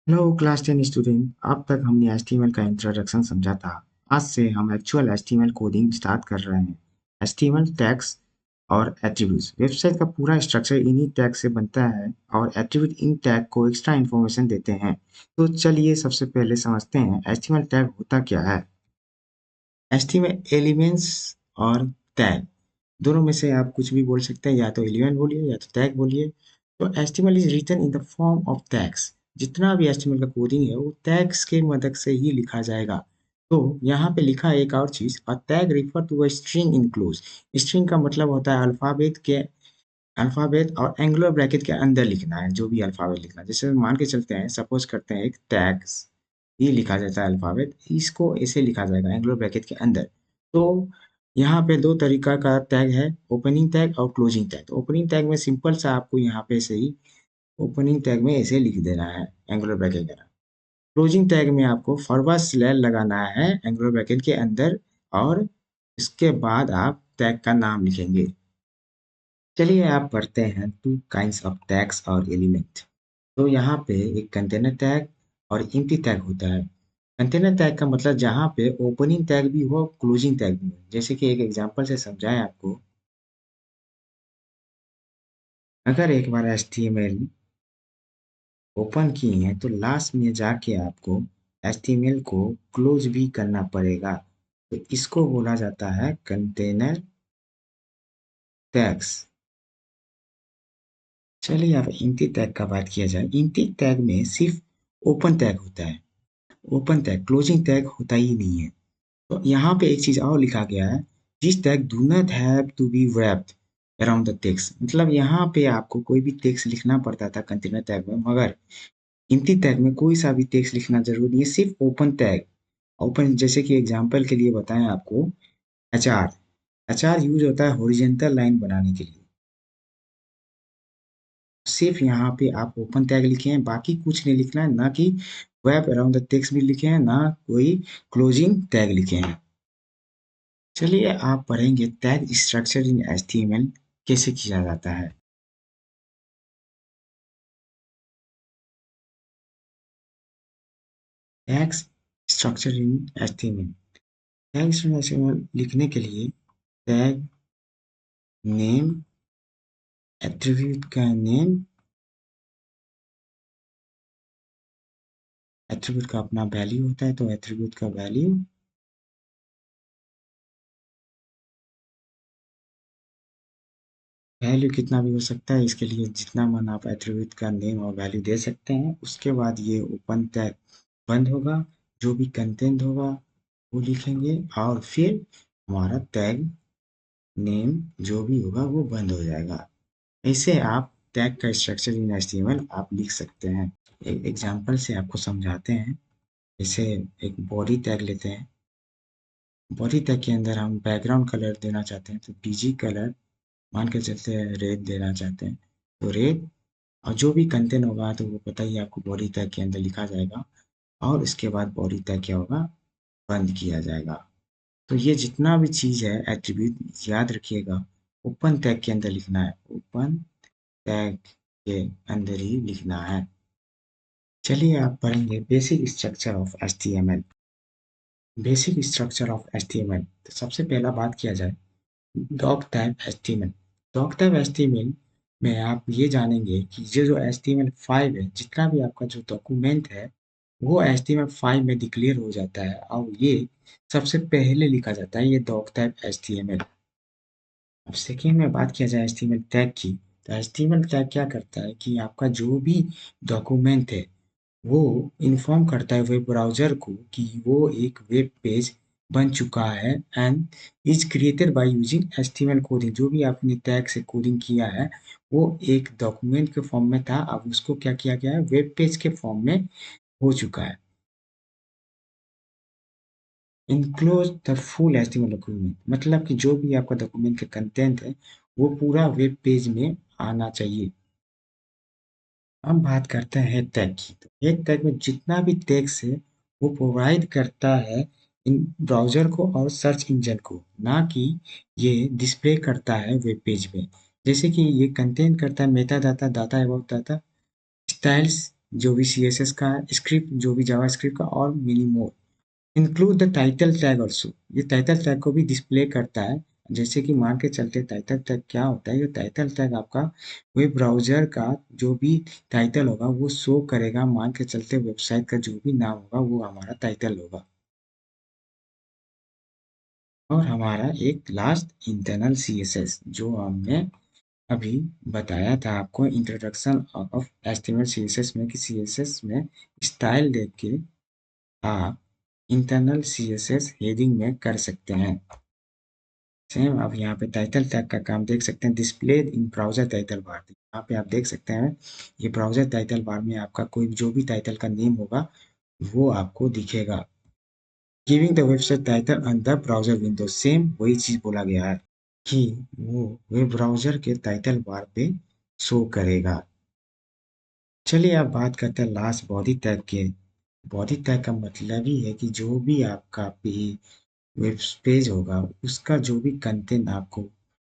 Hello class 10 student. अब तक हमने एचटीएमएल का इंट्रोडक्शन समझा था। आज से हम एक्चुअल एचटीएमएल कोडिंग स्टार्ट कर रहे हैं। एचटीएमएल टैग्स और एट्रीब्यूट्स, वेबसाइट का पूरा स्ट्रक्चर इन्हीं टैग से बनता है और एट्रीब्यूट इन टैग को एक्स्ट्रा इन्फॉर्मेशन देते हैं। तो चलिए सबसे पहले समझते हैं एचटीएमएल टैग होता क्या है। एचटीएमएल एलिमेंट्स और टैग दोनों में से आप कुछ भी बोल सकते हैं, या तो एलिमेंट बोलिए या तो टैग बोलिए। तो HTML is written in the form of tags. जितना भी एचटीएमएल का कोडिंग है वो टैग्स के मदद से ही लिखा जाएगा। तो यहाँ पे लिखा है एक और चीज, a tag refer to a string enclose. String का मतलब होता है अल्फाबेट और एंगुलर ब्रैकेट के अंदर लिखना है, जो भी अल्फाबेट लिखना है। जैसे मान के चलते हैं, सपोज करते हैं एक टैग्स ये लिखा जाता है अल्फाबेट, इसको ऐसे लिखा जाएगा एंगुलर ब्रैकेट के अंदर। तो यहाँ पे दो तरीका का टैग है, ओपनिंग टैग और क्लोजिंग टैग। तो ओपनिंग टैग में सिंपल सा आपको यहाँ पे से ही ओपनिंग टैग में ऐसे लिख देना है एंगुलर ब्रैकेट के अंदर। क्लोजिंग टैग में आपको फॉरवर्ड स्लैश लगाना है एंगुलर ब्रैकेट के अंदर, और इसके बाद आप टैग का नाम लिखेंगे। चलिए आप पढ़ते हैं टू काइंड्स ऑफ टैग्स और एलिमेंट। तो यहाँ पे एक कंटेनर टैग और एम्प्टी टैग होता है। कंटेनर टैग का मतलब जहाँ पे ओपनिंग टैग भी हो, क्लोजिंग टैग भी हो। जैसे कि एक एग्जांपल से समझाएं आपको। अगर एक बार HTML ओपन किए हैं तो लास्ट में जाके आपको HTML को क्लोज भी करना पड़ेगा। तो इसको बोला जाता है कंटेनर टैग्स। चलिए अब एम्प्टी टैग का बात किया जाए। एम्प्टी टैग में सिर्फ ओपन टैग होता है, ओपन टैग, क्लोजिंग टैग होता ही नहीं है। तो यहाँ पे एक चीज और लिखा गया है, this tag do not have to be wrapped around the text. मतलब यहाँ पे आपको कोई भी टेक्स्ट लिखना पड़ता था कंटेनर टैग में, मगर एम्प्टी टैग में कोई सा भी टेक्स्ट लिखना जरूरी नहीं है, सिर्फ ओपन टैग। ओपन जैसे कि एग्जांपल के लिए बताएं आपको, अचार। अचार यूज होता है हॉरिजॉन्टल लाइन बनाने के लिए। सिर्फ यहाँ पे आप ओपन टैग लिखे हैं, बाकी कुछ नहीं लिखना है, ना कि वेब अराउंड द टेक्स्ट भी लिखे हैं, ना कोई क्लोजिंग टैग लिखे हैं। चलिए आप पढ़ेंगे टैग स्ट्रक्चर इन HTML कैसे किया जाता है। Tag structure in HTML। Tag structure लिखने के लिए टैग नेम, एट्रीब्यूट का नेम, एट्रीब्यूट का अपना वैल्यू होता है तो एट्रीब्यूट का वैल्यू, वैल्यू कितना भी हो सकता है, इसके लिए जितना मन आप एट्रीब्यूट का नेम और वैल्यू दे सकते हैं। उसके बाद ये ओपन टैग बंद होगा, जो भी कंटेंट होगा वो लिखेंगे, और फिर हमारा टैग नेम जो भी होगा वो बंद हो जाएगा। ऐसे आप टैग का स्ट्रक्चर इन HTML आप लिख सकते हैं। एक एग्जांपल से आपको समझाते हैं। जैसे एक बॉडी टैग लेते हैं। बॉडी टैग के अंदर हम बैकग्राउंड कलर देना चाहते हैं, तो बीजी कलर मान के चलते हैं, रेड देना चाहते हैं तो रेड, और जो भी कंटेंट होगा तो वो पता ही आपको बॉडी टैग के अंदर लिखा जाएगा, और इसके बाद बॉडी टैग क्या होगा, बंद किया जाएगा। तो ये जितना भी चीज़ है एट्रीब्यूट, याद रखिएगा ओपन टैग के अंदर लिखना है, ओपन टैग के अंदर ही लिखना है। चलिए आप पढ़ेंगे basic structure of HTML। Basic structure of HTML, तो सबसे पहला बात किया जाए doc type HTML। Doc type HTML में आप ये जानेंगे कि ये जो HTML5 है, जितना भी आपका जो डॉक्यूमेंट है वो HTML5 में डिक्लेयर हो जाता है, और ये सबसे पहले लिखा जाता है, ये डॉक टाइप HTML। अब सेकेंड में बात किया जाए HTML टैग की, तो HTML टैग क्या करता है कि आपका जो भी डॉक्यूमेंट है वो इन्फॉर्म करता है वेब ब्राउज़र को कि वो एक वेब पेज बन चुका है, and is created by using HTML coding. जो भी आपने टैग से कोडिंग किया है वो एक डॉक्यूमेंट के फॉर्म में था, अब उसको क्या किया गया है, वेब पेज के फॉर्म में हो चुका है। Enclose the full HTML document, मतलब कि जो भी आपका डॉक्यूमेंट का कंटेंट है वो पूरा वेब पेज में आना चाहिए। हम बात करते हैं टैग की। तो एक टैग में जितना भी टैग्स है वो प्रोवाइड करता है इन ब्राउज़र को और सर्च इंजन को, ना कि ये डिस्प्ले करता है वेब पेज में। जैसे कि ये कंटेन करता है Meta data, data about data, styles, जो भी CSS का स्क्रिप्ट, जो भी जावास्क्रिप्ट का, और many more. Include the title tag also, ये टाइटल टैग को भी डिस्प्ले करता है। जैसे कि मान के चलते टाइटल टैग क्या होता है, ये टाइटल टैग आपका वेब ब्राउज़र का जो भी टाइटल होगा वो शो करेगा। मान के चलते वेबसाइट का जो भी नाम होगा वो हमारा टाइटल होगा। और हमारा एक लास्ट इंटरनल CSS जो हमने अभी बताया था आपको इंट्रोडक्शन ऑफ HTML CSS में, कि CSS में स्टाइल देख के आप इंटरनल CSS हेडिंग में कर सकते हैं। सेम आप यहाँ पे टाइटल टैग का काम देख सकते हैं, display in browser title bar. यहाँ पे आप देख सकते हैं ये ब्राउजर टाइटल बार में आपका कोई जो भी टाइटल का नेम होगा वो आपको दिखेगा। Giving the website title on the browser window, same वही चीज बोला गया है कि वो वेब ब्राउजर के टाइटल बार पे शो करेगा। चलिए अब बात करते हैं लास्ट बॉडी टैग के। बॉडी टैग का मतलब ही है कि जो भी आपका वेब पेज होगा उसका जो भी कंटेंट आपको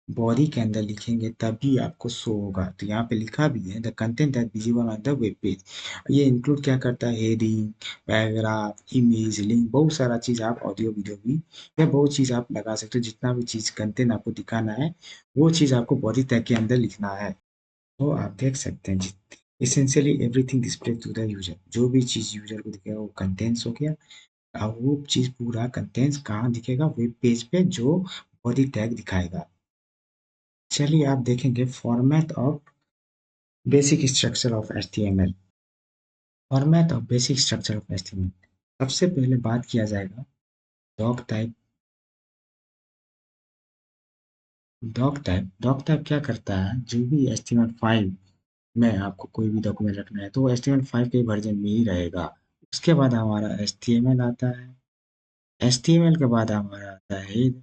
बॉडी के अंदर लिखेंगे तभी आपको शो होगा। तो यहाँ पे लिखा भी है the content that visible on the web page. ये इंक्लूड क्या करता है, हेडिंग, पैराग्राफ, इमेज, लिंक, बहुत सारा चीज़, आप ऑडियो वीडियो भी या बहुत चीज़ आप लगा सकते हो। जितना भी चीज़ कंटेंट आपको दिखाना है वो चीज़ आपको बॉडी टैग के अंदर लिखना है। तो आप देख सकते हैं essentially everything display to the user, जो भी चीज़ यूजर को दिखेगा वो कंटेंट्स हो गया। अब वो चीज़ पूरा कंटेंट्स कहाँ दिखेगा, वेब पेज पे जो बॉडी टैग दिखाएगा। चलिए आप देखेंगे format of basic structure of HTML। Format of basic structure of HTML, सबसे पहले बात किया जाएगा डॉक टाइप। डॉक टाइप क्या करता है, जो भी HTML5 में आपको कोई भी डॉक्यूमेंट रखना है तो वो HTML5 के वर्जन में ही रहेगा। उसके बाद हमारा HTML आता है। HTML के बाद हमारा आता है हेड।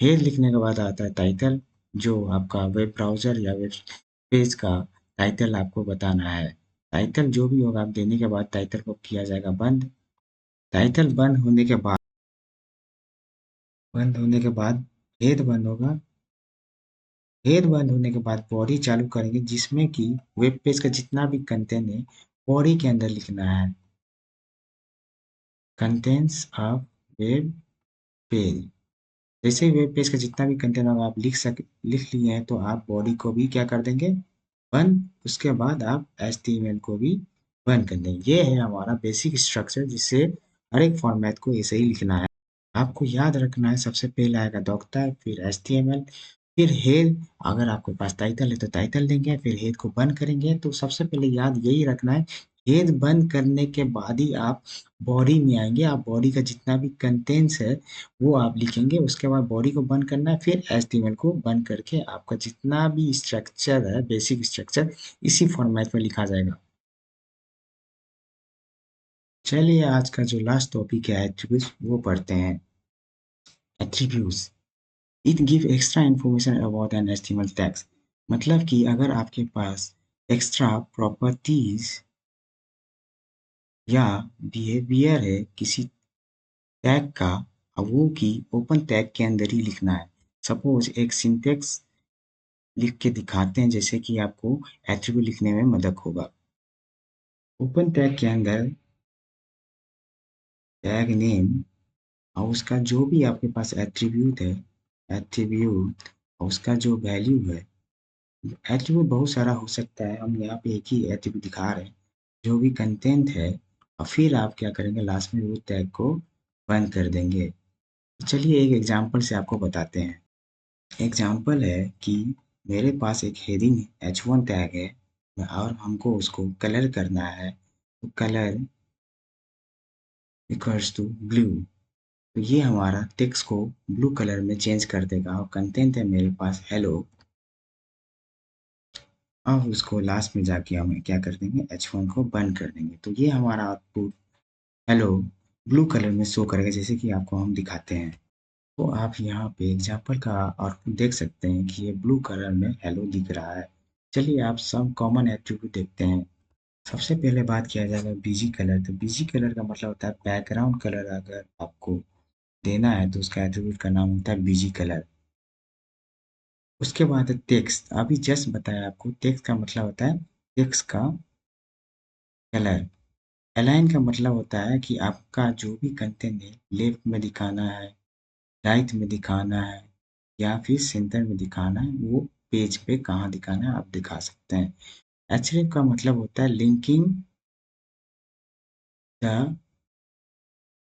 हेड लिखने के बाद आता है टाइटल, जो आपका वेब ब्राउज़र या वेब पेज का टाइटल आपको बताना है। टाइटल जो भी होगा आप देने के बाद टाइटल को किया जाएगा बंद। टाइटल बंद होने के बाद हेड बंद होगा। हेड बंद होने के बाद बॉडी चालू करेंगे, जिसमें कि वेब पेज का जितना भी कंटेंट है बॉडी के अंदर लिखना है। कंटेंट्स ऑफ वेब पेज, जैसे ही वेब पेज का जितना भी कंटेंट होगा आप लिख लिए हैं तो आप बॉडी को भी क्या कर देंगे, बंद। उसके बाद आप HTML को भी बंद कर देंगे। ये है हमारा बेसिक स्ट्रक्चर, जिससे हर एक फॉर्मेट को ऐसे ही लिखना है। आपको याद रखना है सबसे पहले आएगा डॉक टाइप, फिर HTML, फिर हेड। अगर आपके पास टाइटल है तो टाइटल देंगे, फिर हेड को बंद करेंगे। तो सबसे पहले याद यही रखना है, हेड बंद करने के बाद ही आप बॉडी में आएंगे। आप बॉडी का जितना भी कंटेंट्स है वो आप लिखेंगे। उसके बाद बॉडी को बंद करना है, फिर HTML को बंद करके आपका जितना भी स्ट्रक्चर है, बेसिक स्ट्रक्चर, इसी फॉर्मेट में लिखा जाएगा। चलिए आज का जो लास्ट टॉपिक है एट्रीब्यूट्स, वो पढ़ते हैं। Attributes, it give extra information about an HTML tags. मतलब कि अगर आपके पास एक्स्ट्रा प्रॉपर्टीज या बिहेवियर है किसी टैग का, अब वो की ओपन टैग के अंदर ही लिखना है। सपोज एक सिंटेक्स लिख के दिखाते हैं, जैसे कि आपको एट्रीब्यूट लिखने में मदद होगा। ओपन टैग के अंदर टैग नेम और उसका जो भी आपके पास एट्रीब्यूट है, एट्रीब्यूट और उसका जो वैल्यू है। एट्रीब्यूट बहुत सारा हो सकता है, हम यहाँ पे एक ही एट्रीब्यूट दिखा रहे हैं। जो भी कंटेंट है और फिर आप क्या करेंगे, लास्ट में वो टैग को बंद कर देंगे। तो चलिए एक एग्जांपल से आपको बताते हैं। एग्जांपल है कि मेरे पास एक हेडिंग H1 टैग है और हमको उसको कलर करना है। तो कलर इक्वल्स टू ब्लू, तो ये हमारा टेक्स्ट को ब्लू कलर में चेंज कर देगा। और कंटेंट है मेरे पास हेलो, अब उसको लास्ट में जाके हम क्या कर देंगे, H1 को बंद कर देंगे। तो ये हमारा आउटपुट हेलो ब्लू कलर में शो करेगा, जैसे कि आपको हम दिखाते हैं। तो आप यहाँ पे एग्जाम्पल का आउटपुट देख सकते हैं कि ये ब्लू कलर में हेलो दिख रहा है। चलिए आप सब कॉमन एट्रीब्यूट देखते हैं। सबसे पहले बात किया जाएगा बीजी कलर। तो बीजी कलर का मतलब होता है बैकग्राउंड कलर। अगर आपको देना है तो उसका एट्रीब्यूट का नाम होता है बीजी कलर। उसके बाद है टेक्स्ट, अभी जस्ट बताया आपको, टेक्स्ट का मतलब होता है टेक्स्ट का कलर। अलाइन का मतलब होता है कि आपका जो भी कंटेंट है लेफ्ट में दिखाना है, राइट में दिखाना है या फिर सेंटर में दिखाना है, वो पेज पे कहाँ दिखाना है आप दिखा सकते हैं। एचरेफ का मतलब होता है लिंकिंग द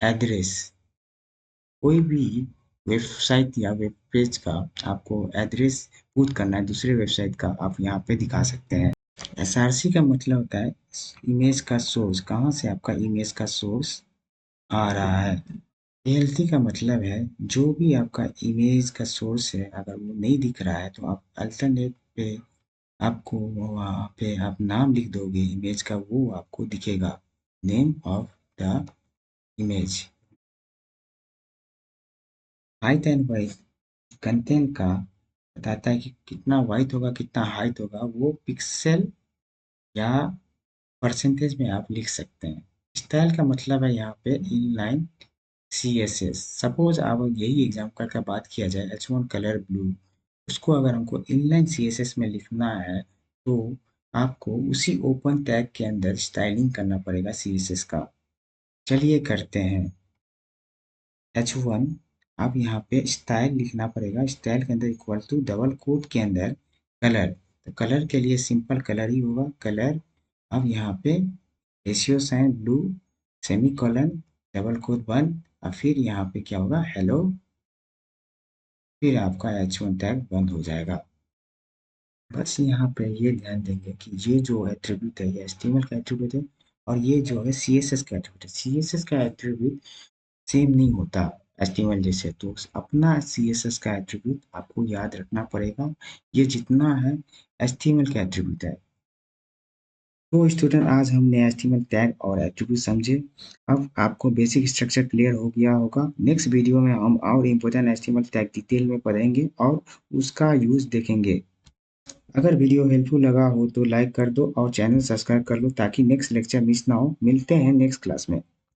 एड्रेस। कोई भी वेबसाइट या वेब पेज का आपको एड्रेस पुट करना है दूसरे वेबसाइट का, आप यहाँ पे दिखा सकते हैं। एसआरसी का मतलब होता है इमेज का सोर्स, कहाँ से आपका इमेज का सोर्स आ रहा है। एएलटी का मतलब है जो भी आपका इमेज का सोर्स है अगर वो नहीं दिख रहा है तो आप अल्टरनेट पे आपको वहाँ पे आप नाम लिख दोगे इमेज का, वो आपको दिखेगा, name of the image. Height and white content का बताता है कि कितना वाइट होगा कितना हाइट होगा, वो पिक्सल या परसेंटेज में आप लिख सकते हैं। स्टाइल का मतलब है यहाँ पे इनलाइन सीएसएस। सपोज आप यही एग्जाम्पल का बात किया जाए H1 कलर ब्लू, उसको अगर हमको इनलाइन सीएसएस में लिखना है तो आपको उसी ओपन टैग के अंदर स्टाइलिंग करना पड़ेगा सीएसएस का। चलिए करते हैं। H1 अब यहाँ पे स्टाइल लिखना पड़ेगा, स्टाइल के अंदर इक्वल टू डबल कोट के अंदर कलर। तो कलर के लिए सिंपल कलर ही होगा, कलर। अब यहाँ पे ratio sign blue, semi colon, double quote 1, और फिर यहाँ पे क्या होगा हेलो, फिर आपका H1 टैग बंद हो जाएगा। बस यहाँ पे ये ध्यान देंगे कि ये जो एट्रीब्यूट है ये HTML का एट्रीब्यूट है और ये जो है CSS का एट्रीब्यूट है। CSS का एट्रीब्यूट सेम नहीं होता HTML जैसे, तो अपना CSS का एट्रीब्यूट आपको याद रखना पड़ेगा। ये जितना है HTML का एट्रीब्यूट है। तो स्टूडेंट आज हमने HTML टैग और एट्रीब्यूट समझे। अब आपको बेसिक स्ट्रक्चर क्लियर हो गया होगा। नेक्स्ट वीडियो में हम और इम्पोर्टेंट HTML टैग डिटेल में पढ़ेंगे और उसका यूज़ देखेंगे। अगर वीडियो हेल्पफुल लगा हो तो लाइक कर दो और चैनल सब्सक्राइब कर लो ताकि नेक्स्ट लेक्चर मिस ना हो। मिलते हैं नेक्स्ट क्लास में।